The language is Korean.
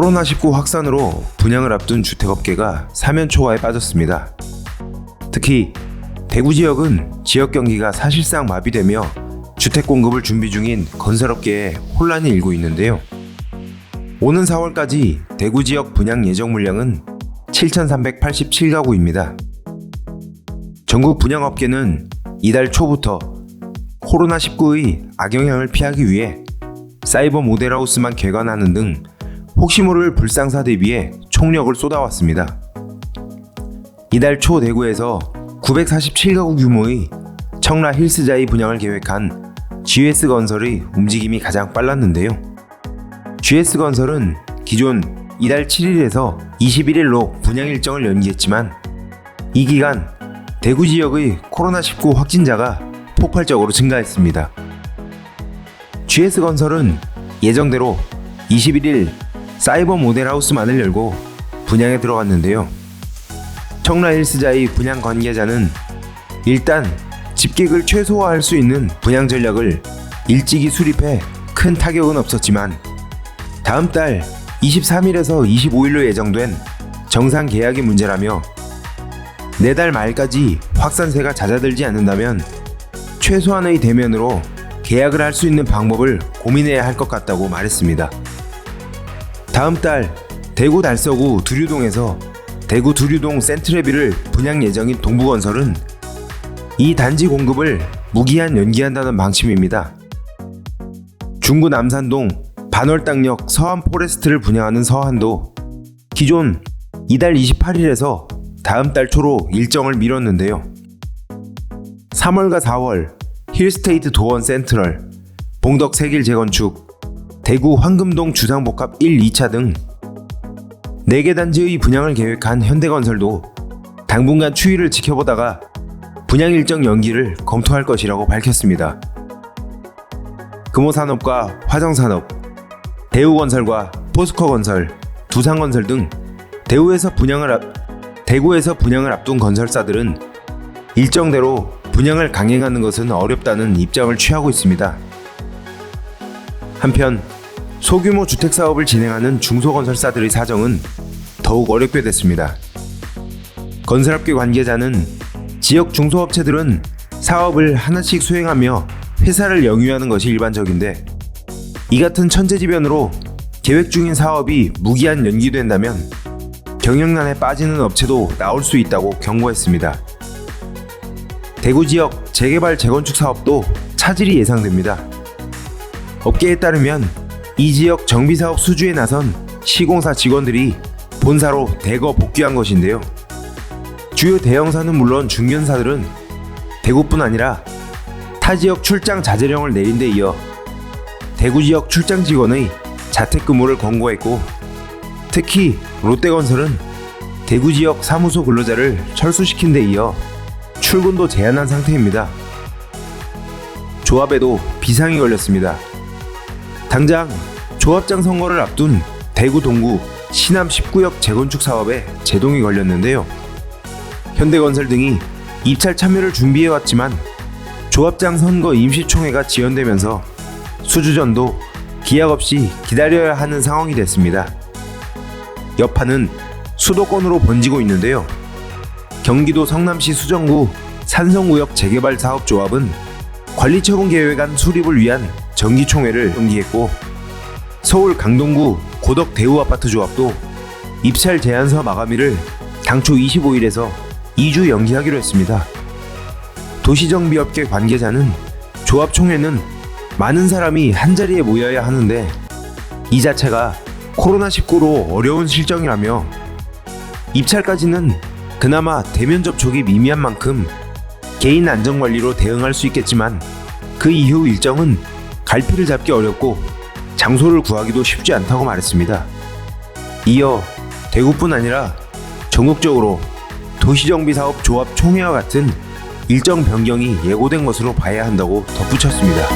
코로나19 확산으로 분양을 앞둔 주택업계가 사면초가에 빠졌습니다. 특히 대구 지역은 지역 경기가 사실상 마비되며 주택 공급을 준비 중인 건설업계에 혼란이 일고 있는데요. 오는 4월까지 대구 지역 분양 예정 물량은 7,387가구입니다. 전국 분양업계는 이달 초부터 코로나19의 악영향을 피하기 위해 사이버 모델하우스만 개관하는 등 혹시 모를 불상사 대비해 총력을 쏟아왔습니다. 이달 초 대구에서 947가구 규모의 청라 힐스자이 분양을 계획한 GS건설의 움직임이 가장 빨랐는데요. GS건설은 기존 이달 7일에서 21일로 분양 일정을 연기했지만 이 기간 대구 지역의 코로나19 확진자가 폭발적으로 증가했습니다. GS건설은 예정대로 21일 사이버 모델하우스만을 열고 분양에 들어갔는데요. 청라 힐스자의 분양 관계자는 일단 집객을 최소화할 수 있는 분양 전략을 일찍이 수립해 큰 타격은 없었지만 다음 달 23일에서 25일로 예정된 정상 계약이 문제라며 내달 말까지 확산세가 잦아들지 않는다면 최소한의 대면으로 계약을 할 수 있는 방법을 고민해야 할 것 같다고 말했습니다. 다음 달 대구 달서구 두류동에서 대구 두류동 센트레비를 분양 예정인 동부건설은 이 단지 공급을 무기한 연기한다는 방침입니다. 중구 남산동 반월당역 서한포레스트를 분양하는 서한도 기존 이달 28일에서 다음 달 초로 일정을 미뤘는데요. 3월과 4월 힐스테이트 도원 센트럴, 봉덕 세길 재건축, 대구 황금동 주상복합 1, 2차 등 4개 단지의 분양을 계획한 현대건설도 당분간 추이를 지켜보다가 분양 일정 연기를 검토할 것이라고 밝혔습니다. 금호산업과 화정산업, 대우건설과 포스코건설, 두산건설 등 대구에서 분양을 앞둔 건설사들은 일정대로 분양을 강행하는 것은 어렵다는 입장을 취하고 있습니다. 한편 소규모 주택사업을 진행하는 중소건설사들의 사정은 더욱 어렵게 됐습니다. 건설업계 관계자는 지역 중소업체들은 사업을 하나씩 수행하며 회사를 영위하는 것이 일반적인데 이 같은 천재지변으로 계획 중인 사업이 무기한 연기된다면 경영난에 빠지는 업체도 나올 수 있다고 경고했습니다. 대구 지역 재개발 재건축 사업도 차질이 예상됩니다. 업계에 따르면 이 지역 정비사업 수주에 나선 시공사 직원들이 본사로 대거 복귀한 것인데요. 주요 대형사는 물론 중견사들은 대구뿐 아니라 타 지역 출장 자제령을 내린 데 이어 대구 지역 출장 직원의 자택근무를 권고했고 특히 롯데건설은 대구 지역 사무소 근로자를 철수시킨 데 이어 출근도 제한한 상태입니다. 조합에도 비상이 걸렸습니다. 당장 조합장 선거를 앞둔 대구 동구 시남 19역 재건축 사업에 제동이 걸렸는데요. 현대건설 등이 입찰 참여를 준비해왔지만 조합장 선거 임시총회가 지연되면서 수주전도 기약 없이 기다려야 하는 상황이 됐습니다. 여파는 수도권으로 번지고 있는데요. 경기도 성남시 수정구 산성구역 재개발 사업조합은 관리처분 계획안 수립을 위한 정기총회를 연기했고 서울 강동구 고덕 대우아파트조합도 입찰 제안서 마감일을 당초 25일에서 2주 연기하기로 했습니다. 도시정비업계 관계자는 조합총회는 많은 사람이 한자리에 모여야 하는데 이 자체가 코로나19로 어려운 실정이라며 입찰까지는 그나마 대면 접촉이 미미한 만큼 개인 안전관리로 대응할 수 있겠지만 그 이후 일정은 갈피를 잡기 어렵고 장소를 구하기도 쉽지 않다고 말했습니다. 이어 대구뿐 아니라 전국적으로 도시정비사업 조합 총회와 같은 일정 변경이 예고된 것으로 봐야 한다고 덧붙였습니다.